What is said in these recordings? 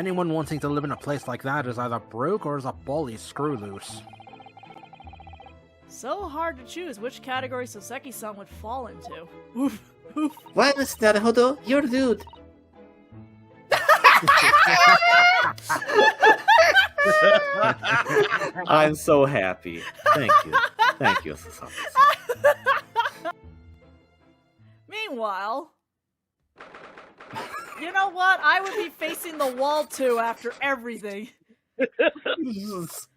Anyone wanting to live in a place like that is either broke or is a bally screw loose. So hard to choose which category Soseki-san would fall into. Oof, oof. Why, Mr. Naruhodo? You're rude. I'm so happy. Thank you. Thank you, Sasaki-san. Meanwhile, you know what? I would be facing the wall too after everything. Mr.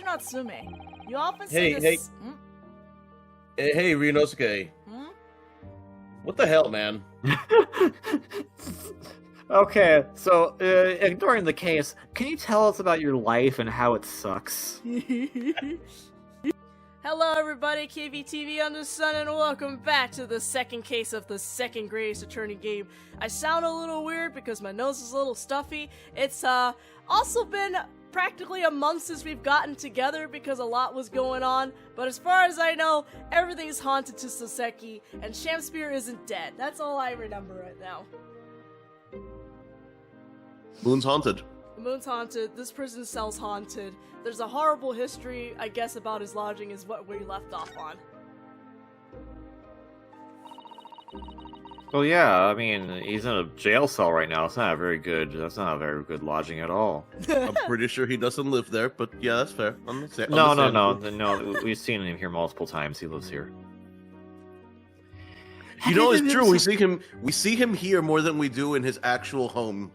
Natsume, you often say this. Hey, Ryunosuke. Hmm? What the hell, man? Okay, so, ignoring the case, can you tell us about your life and how it sucks? Hello everybody, KVTV on the Sun, and welcome back to the second case of the second greatest attorney game. I sound a little weird because my nose is a little stuffy. It's also been practically a month since we've gotten together because a lot was going on, but as far as I know, everything's haunted to Soseki, and Shamspear isn't dead. That's all I remember right now. Moon's haunted. The moon's haunted, this prison cell's haunted, there's a horrible history, I guess, about his lodging is what we left off on. Well, yeah, I mean, he's in a jail cell right now. That's not a very good lodging at all. I'm pretty sure he doesn't live there, but yeah, that's fair. No. We've seen him here multiple times. He lives here. You know, it's true. We see him here more than we do in his actual home.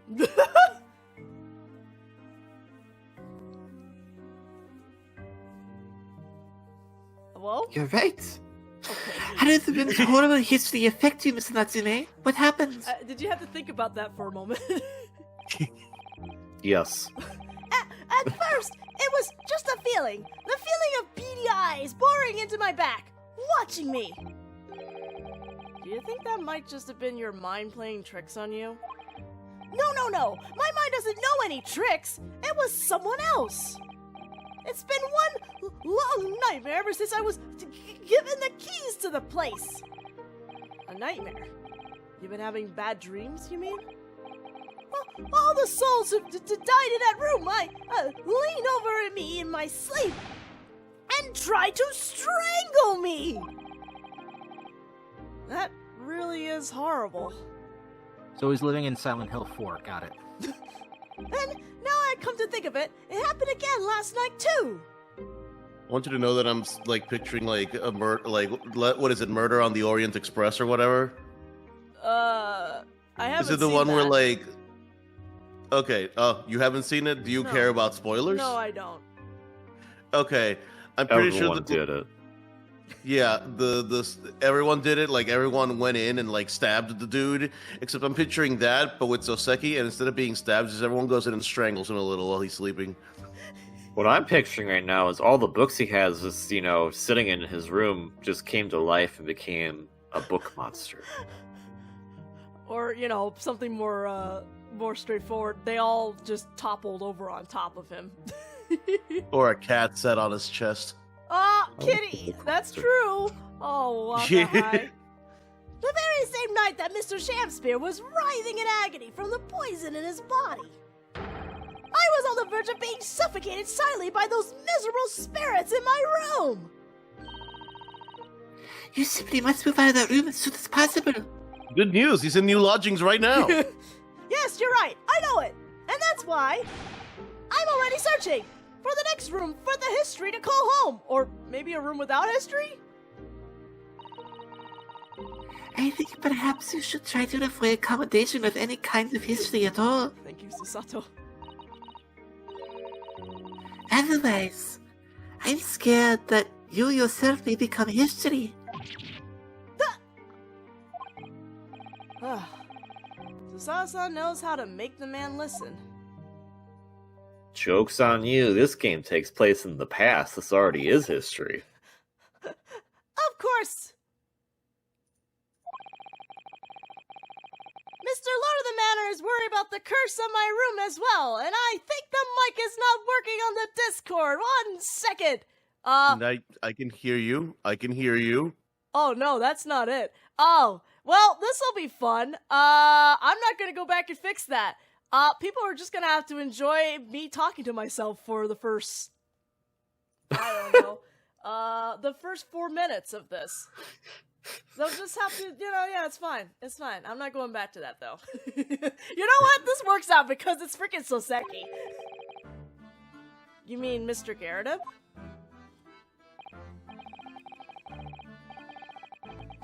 Hello? You're right. Okay. How did the horrible history affect you, Mr. Natsume? What happened? Did you have to think about that for a moment? Yes. At first, it was just a feeling. The feeling of beady eyes boring into my back, watching me. Do you think that might just have been your mind playing tricks on you? No. My mind doesn't know any tricks. It was someone else. It's been one long nightmare ever since I was given the keys to the place. A nightmare? You've been having bad dreams, you mean? All the souls have died in that room. I lean over at me in my sleep and try to strangle me. That really is horrible. So he's living in Silent Hill 4, got it. And now I come to think of it, it happened again last night too. I want you to know that I'm like picturing like a what is it, Murder on the Orient Express or whatever? I haven't Is it the seen one where that. like? Okay, you haven't seen it? Do you No. care about spoilers? No, I don't. Okay, I'm pretty sure Everyone did it. Yeah, everyone did it. Like everyone went in and like stabbed the dude. Except I'm picturing that, but with Soseki, and instead of being stabbed, just everyone goes in and strangles him a little while he's sleeping. What I'm picturing right now is all the books he has just, sitting in his room just came to life and became a book monster. Or, something more straightforward. They all just toppled over on top of him. Or a cat sat on his chest. Ah, kitty! That's true! Oh, what the high. The very same night that Mr. Shamspear was writhing in agony from the poison in his body. I was on the verge of being suffocated silently by those miserable spirits in my room! You simply must move out of that room as soon as possible. Good news, he's in new lodgings right now. Yes, you're right, I know it! And that's why I'm already searching for the next room for the history to call home! Or maybe a room without history? I think perhaps you should try to avoid accommodation with any kind of history at all. Thank you, Susato. Otherwise, I'm scared that you yourself may become history. Susato knows how to make the man listen. Joke's on you, this game takes place in the past. This already is history. Of course! Mr. Lord of the Manor is worried about the curse on my room as well, and I think the mic is not working on the Discord. 1 second! And I can hear you. I can hear you. Oh no, that's not it. Oh, Well, this'll be fun. I'm not gonna go back and fix that. People are just gonna have to enjoy me talking to myself for the first... I don't know. The first 4 minutes of this. They'll just have to, yeah, it's fine. It's fine. I'm not going back to that, though. You know what? This works out because it's freaking Soseki. You mean Mr. Garrett?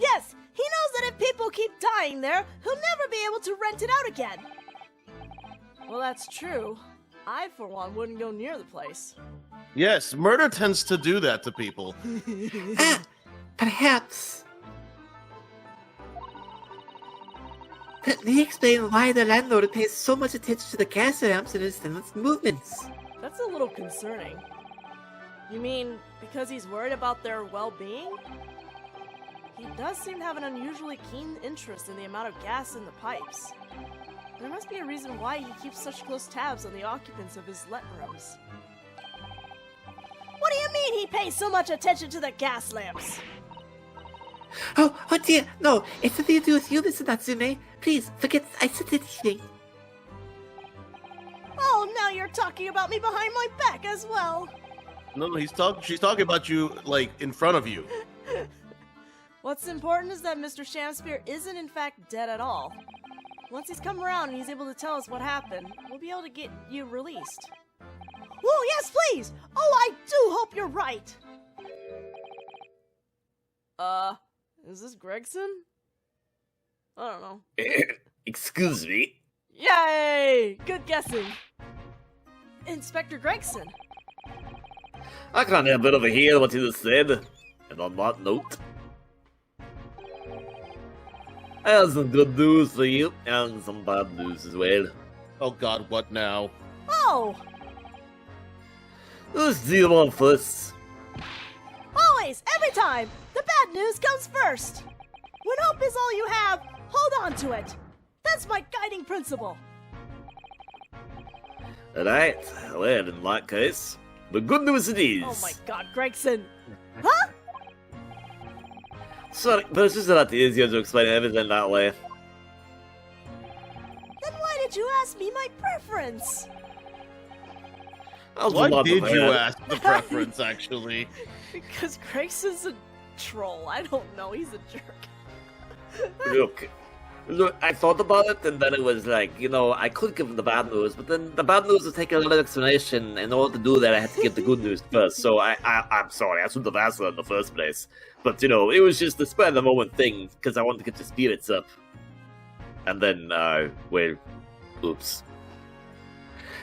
Yes! He knows that if people keep dying there, he'll never be able to rent it out again. Well, that's true. I, for one, wouldn't go near the place. Yes, murder tends to do that to people. Perhaps. Let me explain why the landlord pays so much attention to the gas lamps and his tenants' movements. That's a little concerning. You mean because he's worried about their well-being? He does seem to have an unusually keen interest in the amount of gas in the pipes. There must be a reason why he keeps such close tabs on the occupants of his let rooms. What do you mean he pays so much attention to the gas lamps? Oh dear, no, it's nothing to do with you, Mr. Natsume. Please, forget I said anything. Oh, now you're talking about me behind my back as well. No, she's talking about you, like, in front of you. What's important is that Mr. Shamspear isn't in fact dead at all. Once he's come around and he's able to tell us what happened, we'll be able to get you released. Oh, yes, please! Oh, I do hope you're right! Is this Gregson? I don't know. Excuse me. Yay! Good guessing. Inspector Gregson. I can't help but overhear what you just said. And on that note, I have some good news for you, and some bad news as well. Oh god, what now? Oh! Who's do you want first? Always, every time, the bad news comes first. When hope is all you have, hold on to it. That's my guiding principle. Alright, well, in that case, the good news it is. Oh my god, Gregson. Huh? Sorry, but it's just a lot easier to explain everything that way. Then why did you ask me my preference? I was Why not did you prepared. ask the preference, actually? Because Gregson's a troll. I don't know, he's a jerk. Look, I thought about it, and then it was like, I could give him the bad news, but then the bad news would take a lot of explanation. In order to do that, I had to give the good news first. So I'm sorry, I shouldn't have asked that in the first place. But, it was just a spur of the moment thing, because I wanted to get the spirits up. And then, well, oops.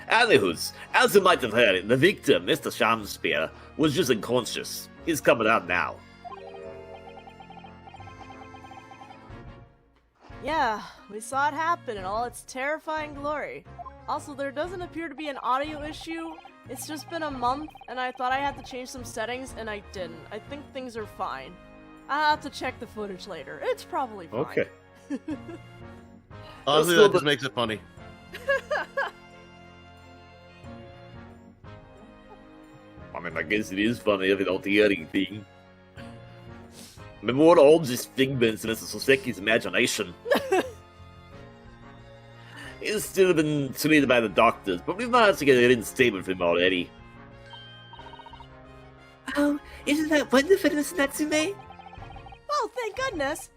Anywho's, as you might have heard, the victim, Mr. Shamspear, was just unconscious. He's coming out now. Yeah, we saw it happen in all its terrifying glory. Also, there doesn't appear to be an audio issue. It's just been a month, and I thought I had to change some settings, and I didn't. I think things are fine. I'll have to check the footage later. It's probably fine. Okay. Honestly, that just makes it funny. I mean, I guess it is funny if you don't hear anything. I mean, what all just figments in Mr. Soseki's imagination. He's still been treated by the doctors, but we've managed to get a written statement from him already. Oh, isn't that wonderful, Mr. Natsume? Oh, thank goodness.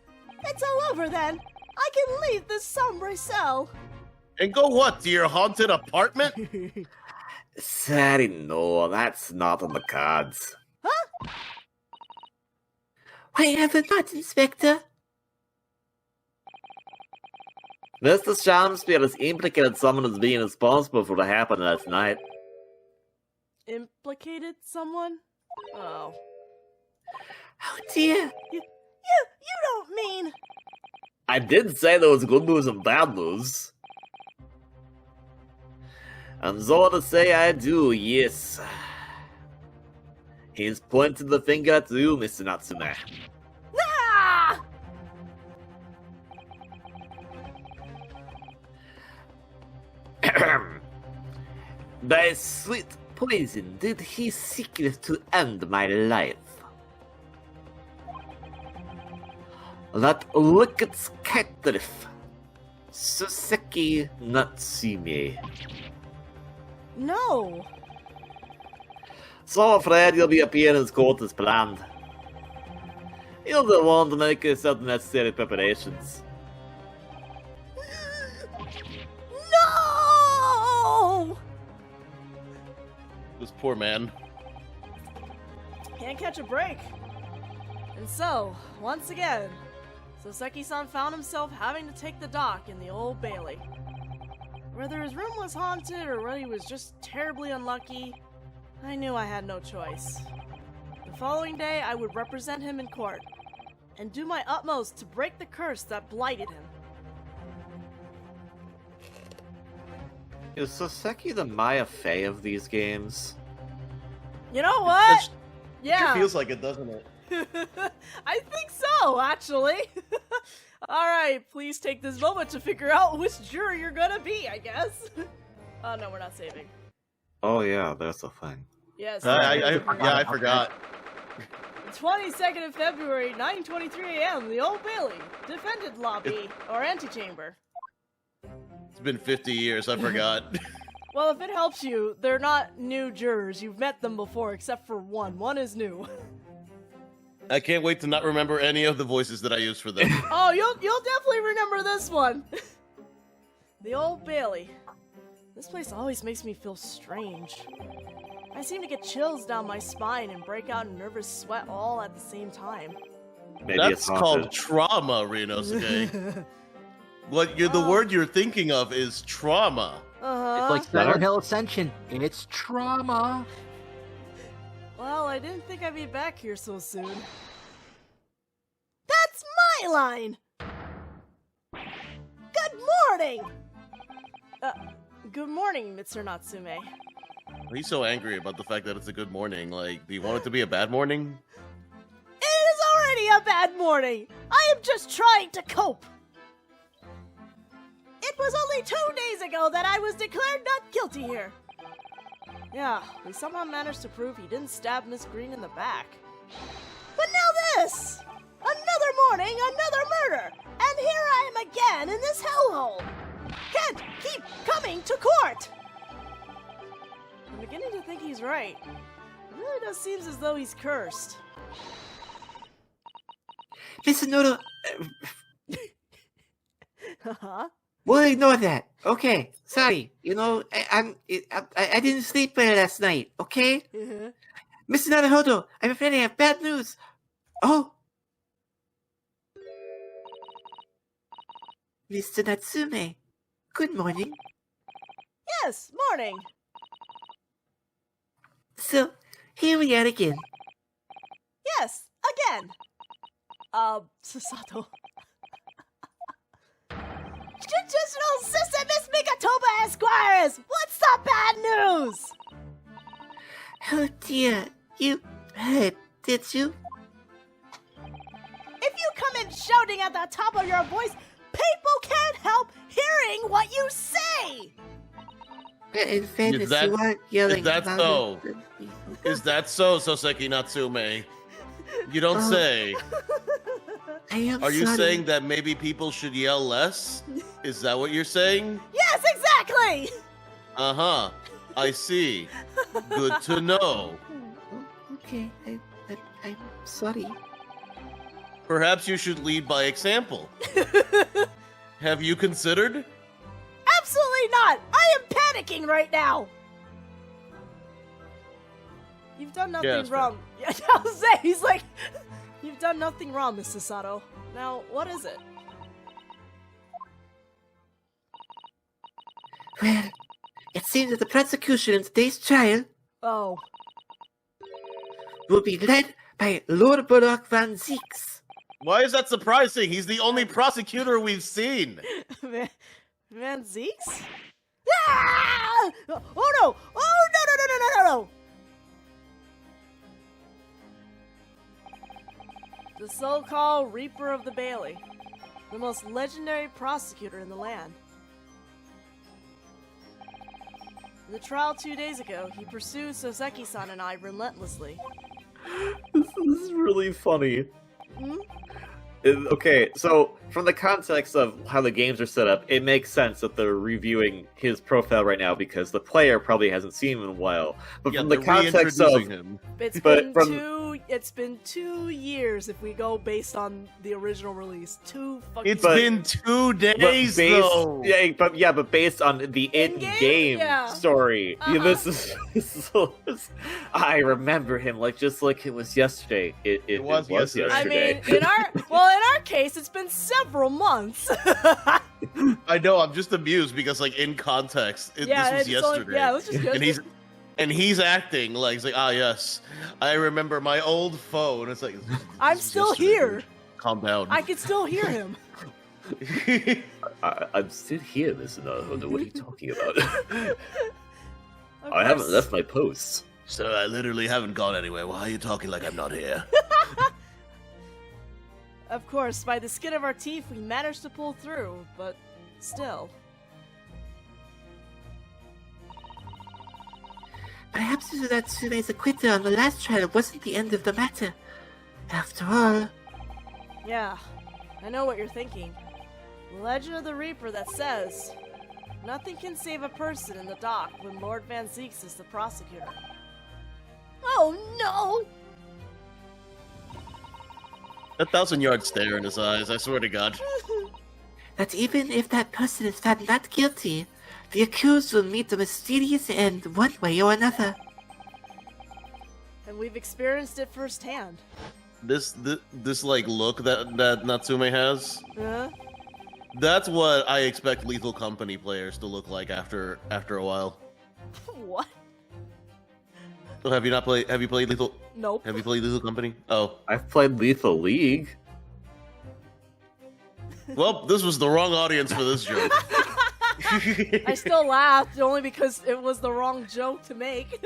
It's all over then. I can leave this sombre cell. And go what, to your haunted apartment? Sorry, no, that's not on the cards. Huh? Why ever not, Inspector? Mr. Shamspear has implicated someone as being responsible for what happened last night. Implicated someone? Oh. Oh dear. You don't mean... I did say there was good news and bad news. And so to say I do, yes. He's pointing the finger at you, Mr. Natsume. Ah! By sweet poison did he seek to end my life. that Licket's captive, Soseki Natsume. No. So afraid you'll be appearing in court as planned. You're the one to make certain necessary preparations. No! This poor man. Can't catch a break. And so, once again, Soseki-san found himself having to take the dock in the Old Bailey. Whether his room was haunted or whether he was just terribly unlucky, I knew I had no choice. The following day, I would represent him in court and do my utmost to break the curse that blighted him. Is Soseki the Maya Fey of these games? You know what? It Yeah. feels like it, doesn't it? I think so, actually. Alright, please take this moment to figure out which juror you're gonna be, I guess. Oh no, we're not saving. Oh yeah, that's a thing. Yes. I forgot. 22nd of February, 9:23 a.m., the Old Bailey, defendant lobby, or antechamber. It's been 50 years, I forgot. Well, if it helps you, they're not new jurors. You've met them before, except for one. One is new. I can't wait to not remember any of the voices that I used for them. Oh, you'll definitely remember this one. The Old Bailey. This place always makes me feel strange. I seem to get chills down my spine and break out in nervous sweat all at the same time. Maybe That's it's haunted. called trauma, Rinosuke. The word you're thinking of is trauma. Uh-huh. It's like Silent Hill Ascension. It's trauma. Well, I didn't think I'd be back here so soon. That's my line! Good morning! Good morning, Mr. Natsume. He's so angry about the fact that it's a good morning. Like, do you want it to be a bad morning? It is already a bad morning! I am just trying to cope! It was only 2 days ago that I was declared not guilty here. Yeah, we somehow managed to prove he didn't stab Miss Green in the back. But now this! Another morning, another murder! And here I am again in this hellhole! Can't keep coming to court! I'm beginning to think he's right. It really does seem as though he's cursed. Mr. Noodle, Huh? we'll ignore that. Okay, sorry. You know, I didn't sleep well last night. Okay, Mr. Naruhodo, I'm afraid I have bad news. Oh, Mr. Natsume, good morning. Yes, morning. So here we are again. Yes, again. Susato. Judicial Assistant Miss Mikatoba Esquires! What's the bad news? Oh dear, you heard, did you? If you come in shouting at the top of your voice, people can't help hearing what you say! In fairness, that- you aren't yelling. is that louder so? than me. Is that so, Soseki Natsume? You don't Oh. say. I am Are you sorry. saying that maybe people should yell less? Is that what you're saying? Yes, exactly! Uh-huh. I see. Good to know. Oh, okay, I'm sorry. Perhaps you should lead by example. Have you considered? Absolutely not! I am panicking right now! You've done nothing that's fair. wrong. Yeah, I'll say, he's like, you've done nothing wrong, Mr. Sato. Now, what is it? Well, it seems that the prosecution in today's trial Oh. will be led by Lord Bullock van Zieks. Why is that surprising? He's the only prosecutor we've seen. Van Zeeks? Ah! Oh no! Oh no! The so-called Reaper of the Bailey. The most legendary prosecutor in the land. In the trial 2 days ago, he pursued Soseki-san and I relentlessly. This is really funny. Hmm? Okay, so from the context of how the games are set up, it makes sense that they're reviewing his profile right now because the player probably hasn't seen him in a while. But from the context of him. It's been 2 years if we go based on the original release. 2 fucking. It's been 2 days though. But based on the in-game story, this is. I remember him just like it was yesterday. It was yesterday. I mean, in our case, it's been several months. I know. I'm just amused because, like, in context, this was yesterday. It was just yesterday. And he's acting like he's like, yes, I remember my old phone. It's like I'm still here. Dude. Calm down. I can still hear him. I'm still here, Mr. Naruhodo. What are you talking about? I haven't left my post. So I literally haven't gone anywhere. Why are you talking like I'm not here? Of course, by the skin of our teeth, we managed to pull through, but still. Perhaps Natsume's acquittal on the last trial wasn't the end of the matter. After all... Yeah, I know what you're thinking. The legend of the Reaper that says, nothing can save a person in the dock when Lord Van Zeeks is the prosecutor. Oh no! A 1,000-yard stare in his eyes, I swear to God. That even if that person is found not guilty, the accused will meet a mysterious end one way or another. And we've experienced it firsthand. This like look that Natsume has. That's what I expect Lethal Company players to look like after a while. What? Oh, have you played Lethal? Nope. Have you played Lethal Company? Oh, I've played Lethal League. Well, this was the wrong audience for this joke. I still laughed only because it was the wrong joke to make.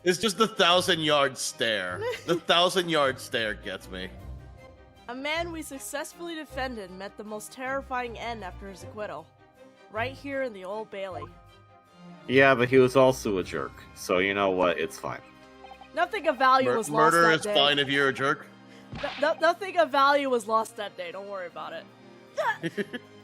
It's just the 1,000-yard stare. The 1,000-yard stare gets me. A man we successfully defended met the most terrifying end after his acquittal. Right here in the Old Bailey. Yeah, but he was also a jerk. So you know what? It's fine. Nothing of value was lost Murder that is day. fine if you're a jerk. Nothing of value was lost that day. Don't worry about it.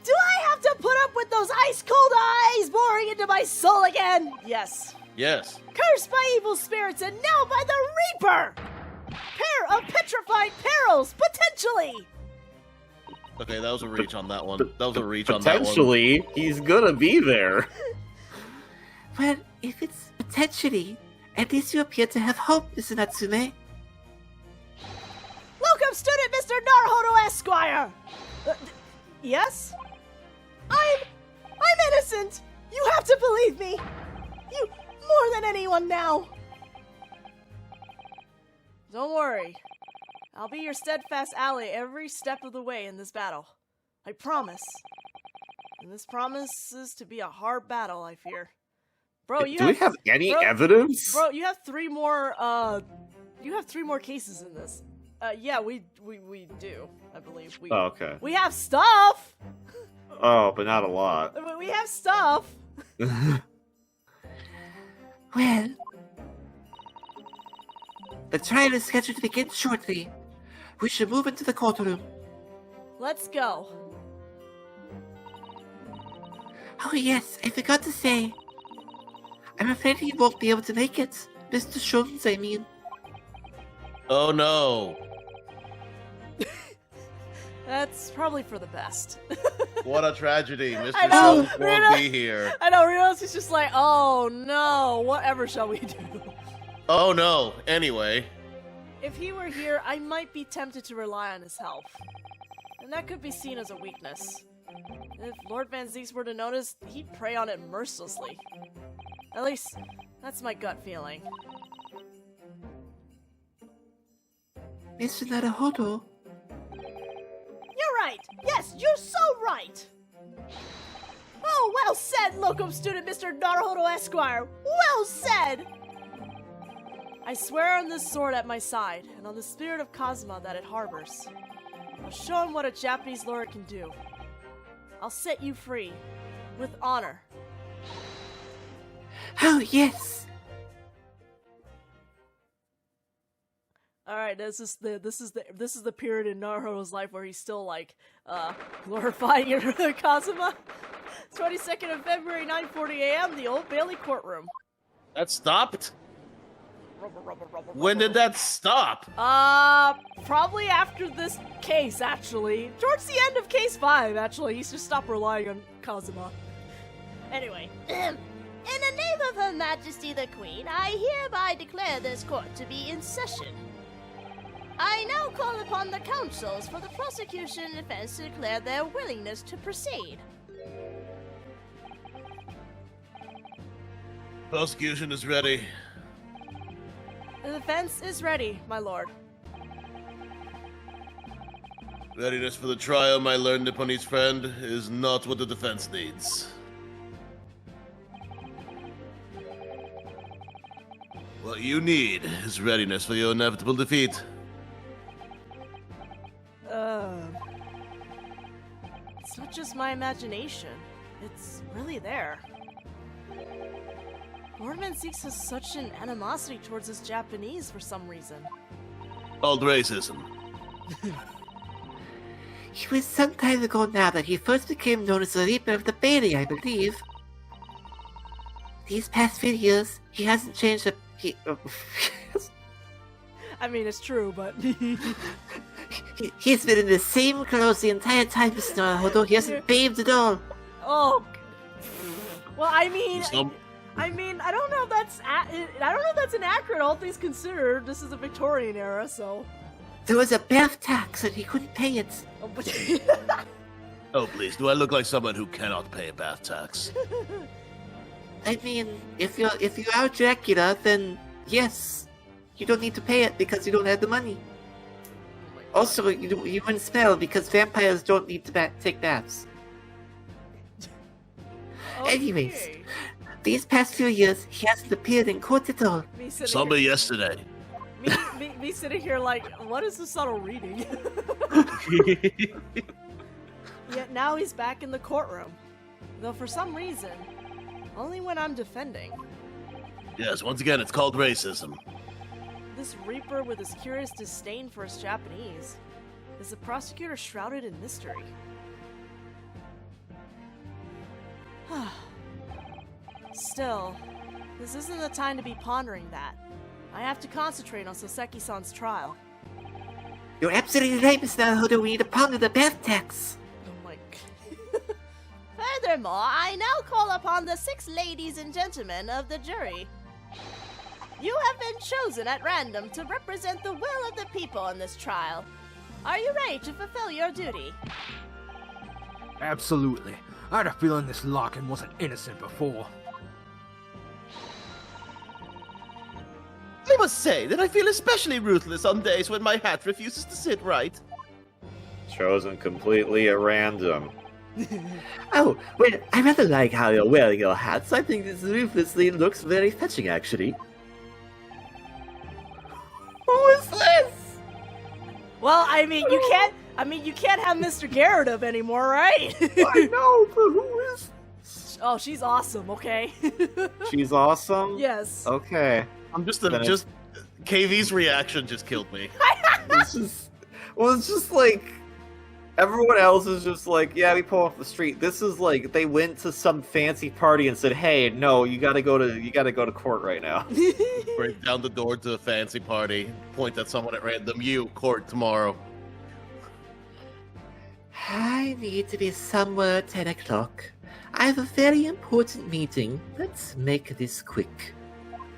Do I have to put up with those ice-cold eyes boring into my soul again? Yes. Yes. Cursed by evil spirits and now by the Reaper! Pair of petrified perils, potentially! Okay, that was a reach on that one. That was a reach on that one. Potentially, he's gonna be there. Well, if it's potentially, at least you appear to have hope, Mr. Natsume. Welcome, student Mr. Naruhodo Esquire! Yes? I'm innocent! You have to believe me! You more than anyone now! Don't worry. I'll be your steadfast ally every step of the way in this battle. I promise. And this promises to be a hard battle, I fear. Bro, Do we have any evidence? Bro, you have 3 more, you have 3 more cases in this. Yeah, we do, I believe. Oh, okay. We have stuff! Oh, but not a lot. We have stuff! Well, the trial is scheduled to begin shortly. We should move into the courtroom. Let's go. Oh yes, I forgot to say. I'm afraid he won't be able to make it. Mr. Schultz, I mean. Oh no. That's probably for the best. What a tragedy. Mr. I know, Schultz won't be here. I know, Rinos is just like, oh no, whatever shall we do? Oh no. Anyway. If he were here, I might be tempted to rely on his help. And that could be seen as a weakness. If Lord Van Zeeks were to notice, he'd prey on it mercilessly. At least, that's my gut feeling. Mr. Naruhodo. You're right! Yes, you're so right! Oh, well said, locum student Mr. Naruhodo Esquire! Well said! I swear on this sword at my side, and on the spirit of Kazuma that it harbors. I'll show him what a Japanese lord can do. I'll set you free. With honor. Oh, yes! All right, this is the period in Naruto's life where he's still like glorifying Kazuma. 22nd of February, 9:40 a.m. The Old Bailey courtroom. That stopped? When did that stop? Probably after this case, actually. Towards the end of case 5, actually. He's just stopped relying on Kazuma. Anyway. In the name of Her Majesty the Queen, I hereby declare this court to be in session. I now call upon the counsels for the prosecution and defense to declare their willingness to proceed. Prosecution is ready. The defense is ready, my lord. Readiness for the trial, my learned Nipponese friend, is not what the defense needs. What you need is readiness for your inevitable defeat. It's not just my imagination. It's really there. Lordman Zeeks has such an animosity towards us Japanese for some reason. Called racism. It was some time ago now that he first became known as the Reaper of the Bailey, I believe. These past few years, he hasn't changed a... I mean, it's true, but... He's been in the same clothes the entire time, Mr. Naruto. He hasn't bathed at all. Oh... Well, I mean... Some- I don't know if that's inaccurate, all things considered. This is the Victorian era, so... There was a bath tax and he couldn't pay it. Oh, but... Oh, please, do I look like someone who cannot pay a bath tax? I mean, if you are Dracula, then yes, you don't need to pay it because you don't have the money. Also, you wouldn't smell because vampires don't need to take baths. Okay. Anyways, these past few years, he hasn't appeared in court at all. Somebody yesterday. Me sitting here like, what is the subtle reading? Yet now he's back in the courtroom. Though for some reason, only when I'm defending. Yes, once again, it's called racism. This Reaper with his curious disdain for his Japanese. Is the prosecutor shrouded in mystery? Still, this isn't the time to be pondering that. I have to concentrate on Soseki-san's trial. You're absolutely right, Mr. Naruto. We need to ponder the bath tax. Oh my Furthermore, I now call upon the 6 ladies and gentlemen of the jury. You have been chosen at random to represent the will of the people in this trial. Are you ready to fulfill your duty? Absolutely. I had a feeling this Larkin wasn't innocent before. I must say that I feel especially ruthless on days when my hat refuses to sit right. Chosen completely at random. Oh, well, I rather like how you're wearing your hats. I think this ruthlessly looks very fetching, actually. Who is this? Well, I mean, you can't have Mr. Gyarados anymore, right? I know, but who is? Oh, she's awesome. Okay. She's awesome? Yes. Okay. I'm just KV's reaction just killed me. It's just like everyone else is just like, yeah, we pull off the street. This is like they went to some fancy party and said, hey, no, you gotta go to court right now. Break down the door to a fancy party, point at someone at random. You, court tomorrow. I need to be somewhere at 10 o'clock. I have a very important meeting. Let's make this quick.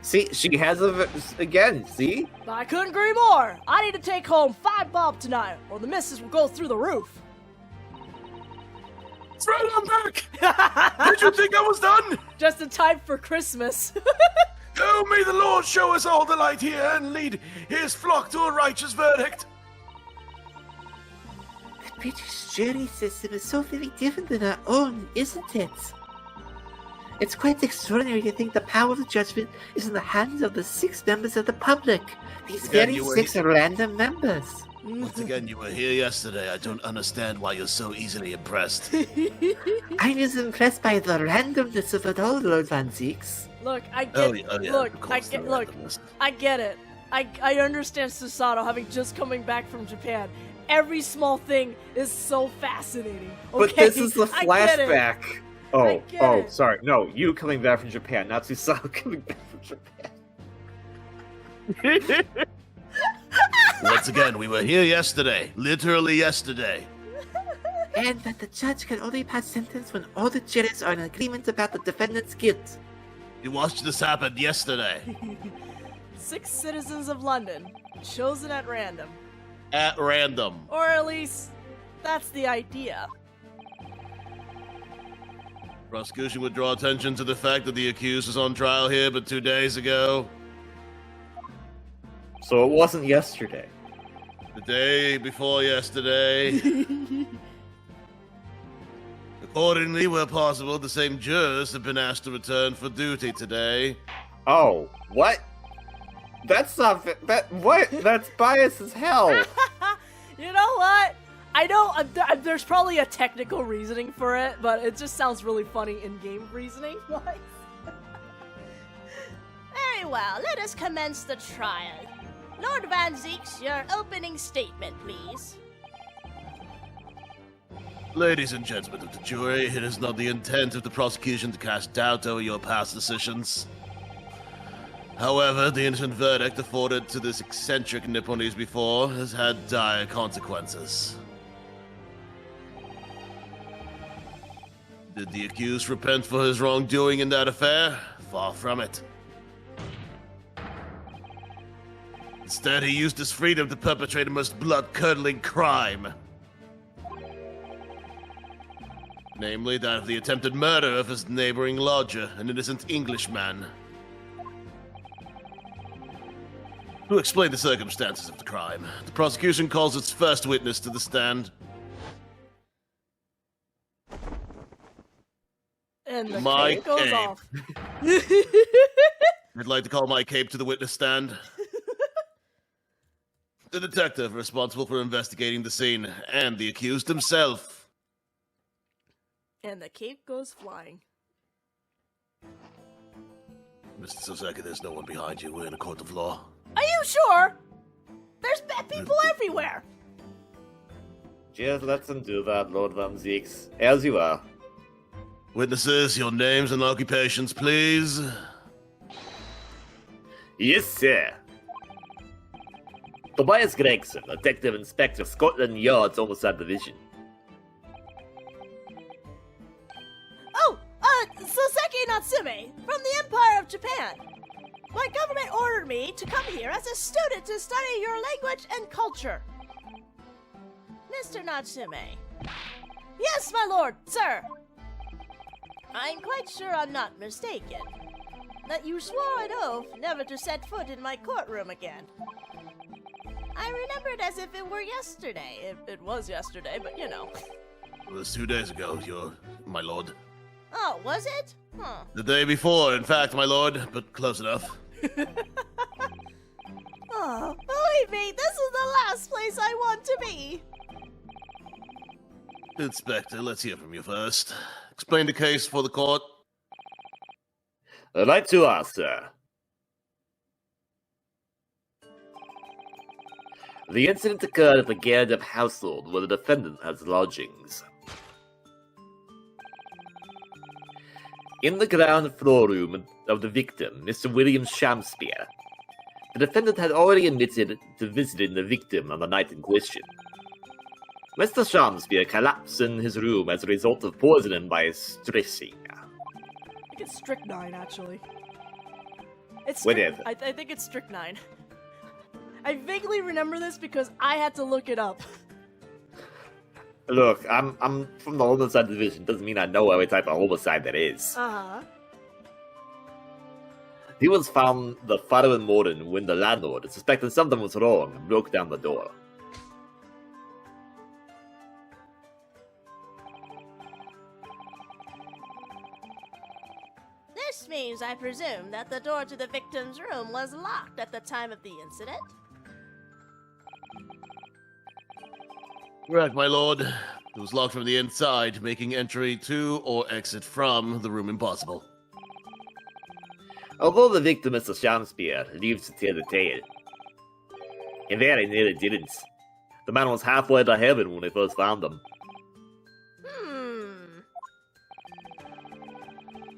See, she has again, see? I couldn't agree more. I need to take home 5 bob tonight, or the missus will go through the roof. Throw them back! Did you think I was done? Just in time for Christmas. Oh, may the Lord show us all the light here and lead his flock to a righteous verdict. The British jury system is so very different than our own, isn't it? It's quite extraordinary to think the power of judgment is in the hands of the 6 members of the public. These very 6 are random members. Once again, you were here yesterday. I don't understand why you're so easily impressed. I was impressed by the randomness of it all, Lord Van Zeeks. Look, I get it. I understand Susato having just coming back from Japan. Every small thing is so fascinating. Okay? But this is the I get it. flashback. I get it. Sorry. No, you coming back from Japan, not Susato coming back from Japan. Once again, we were here yesterday. Literally yesterday. And that the judge can only pass sentence when all the jurors are in agreement about the defendant's guilt. You watched this happen yesterday. 6 citizens of London, chosen at random. At random. Or at least, that's the idea. Prosecution would draw attention to the fact that the accused was on trial here but 2 days ago. So it wasn't yesterday. The day before yesterday. Accordingly, where possible, the same jurors have been asked to return for duty today. Oh, what? That's not what? That's biased as hell. You know what? I know there's probably a technical reasoning for it, but it just sounds really funny in-game reasoning. Very well, let us commence the trial. Lord Van Zeeks, your opening statement, please. Ladies and gentlemen of the jury, it is not the intent of the prosecution to cast doubt over your past decisions. However, the innocent verdict afforded to this eccentric Nipponese before has had dire consequences. Did the accused repent for his wrongdoing in that affair? Far from it. Instead, he used his freedom to perpetrate a most blood-curdling crime. Namely, that of the attempted murder of his neighboring lodger, an innocent Englishman. To explain the circumstances of the crime, the prosecution calls its first witness to the stand. And the My cape goes cape. off. I'd like to call my cape to the witness stand. The detective responsible for investigating the scene, and the accused himself. And the cape goes flying. Mr. Soseki, there's no one behind you. We're in a court of law. Are you sure? There's bad people everywhere. Just let them do that, Lord Van Zeeks. As you are. Witnesses, your names and occupations, please. Yes, sir. Tobias Gregson, Detective Inspector, Scotland Yard's Homicide Division. Oh, Soseki Natsume, from the Empire of Japan. My government ordered me to come here as a student to study your language and culture. Mr. Natsume, Yes, my lord, sir. I'm quite sure I'm not mistaken. That you swore an oath never to set foot in my courtroom again. I remember it as if it were yesterday. It was yesterday, but you know. It was 2 days ago, my lord. Oh, was it? Huh. The day before, in fact, my lord, but close enough. Oh, believe me, this is the last place I want to be. Inspector, let's hear from you first. Explain the case for the court. Right to us, sir. The incident occurred at the Gerdep household where the defendant has lodgings. In the ground floor room of the victim, Mr. William Shamspeare, the defendant had already admitted to visiting the victim on the night in question. Mr. Shamspeare collapsed in his room as a result of poisoning by stressing. I think it's strychnine, actually. It's Whatever. I think it's strychnine. I vaguely remember this because I had to look it up. Look, I'm from the homicide division. Doesn't mean I know every type of homicide there is. Uh-huh. He was found the following morning when the landlord, suspecting something was wrong, broke down the door. This means, I presume, that the door to the victim's room was locked at the time of the incident? Correct, my lord. It was locked from the inside, making entry to or exit from the room impossible. Although the victim, Mr. Shamspeare, lives to tell the tale, He very nearly didn't. The man was halfway to heaven when we first found him.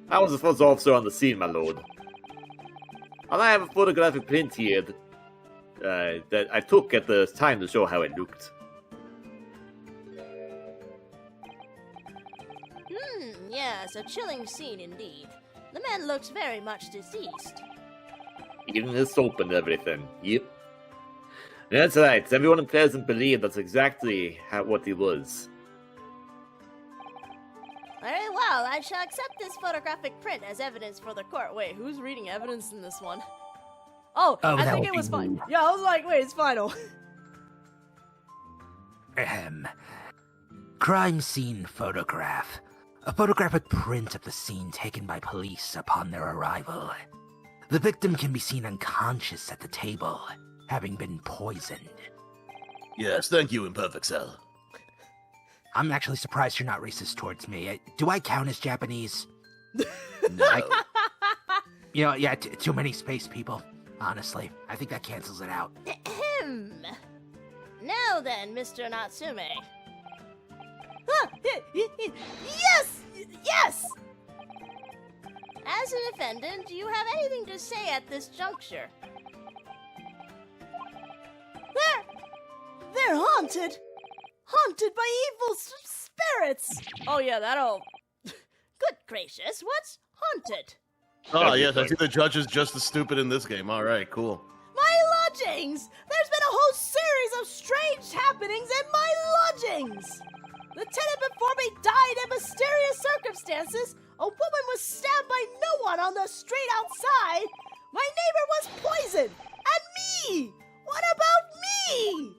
I was the first officer on the scene, my lord. And I have a photographic print here that I took at the time to show how it looked. Yes, a chilling scene indeed. The man looks very much deceased. Even his soap and everything. Yep. That's right. Everyone in Pleasant believed that's exactly what he was. Very well, I shall accept this photographic print as evidence for the court. Wait, who's reading evidence in this one? Oh, Oh, I that think would it be was fine. you. Yeah, I was like, wait, it's final. Crime scene photograph. A photographic print of the scene taken by police upon their arrival. The victim can be seen unconscious at the table, having been poisoned. Yes, thank you, Imperfect Cell. I'm actually surprised you're not racist towards me. Do I count as Japanese? No. Too many space people. Honestly, I think that cancels it out. Ahem. Now then, Mr. Natsume. Yes! Yes! As a defendant, do you have anything to say at this juncture? They're haunted! Haunted by evil spirits! Oh yeah, that'll... Good gracious, what's haunted? Oh, yes, I see the judge is just as stupid in this game. All right, cool. My lodgings! There's been a whole series of strange happenings in my lodgings! The tenant before me died in mysterious circumstances. A woman was stabbed by no one on the street outside. My neighbor was poisoned. And me! What about me?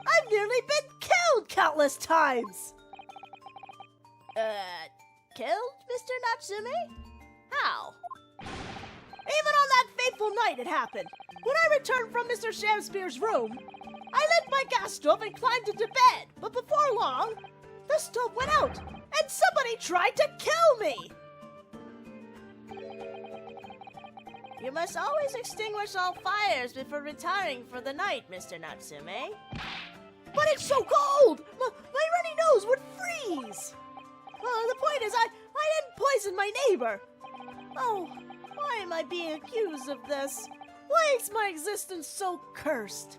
I've nearly been killed countless times. Killed, Mr. Natsume? How? Even on that fateful night it happened. When I returned from Mr. Shamspeare's room, I lit my gas stove and climbed into bed. But before long, the stove went out, and somebody tried to kill me. You must always extinguish all fires before retiring for the night, Mr. Natsume. But it's so cold! My runny nose would freeze! The point is, I didn't poison my neighbor. Oh, why am I being accused of this? Why is my existence so cursed?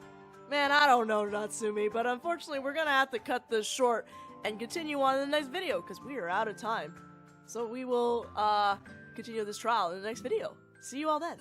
Man, I don't know, Natsumi, but unfortunately we're gonna have to cut this short and continue on in the next video, because we are out of time. So we will, continue this trial in the next video. See you all then.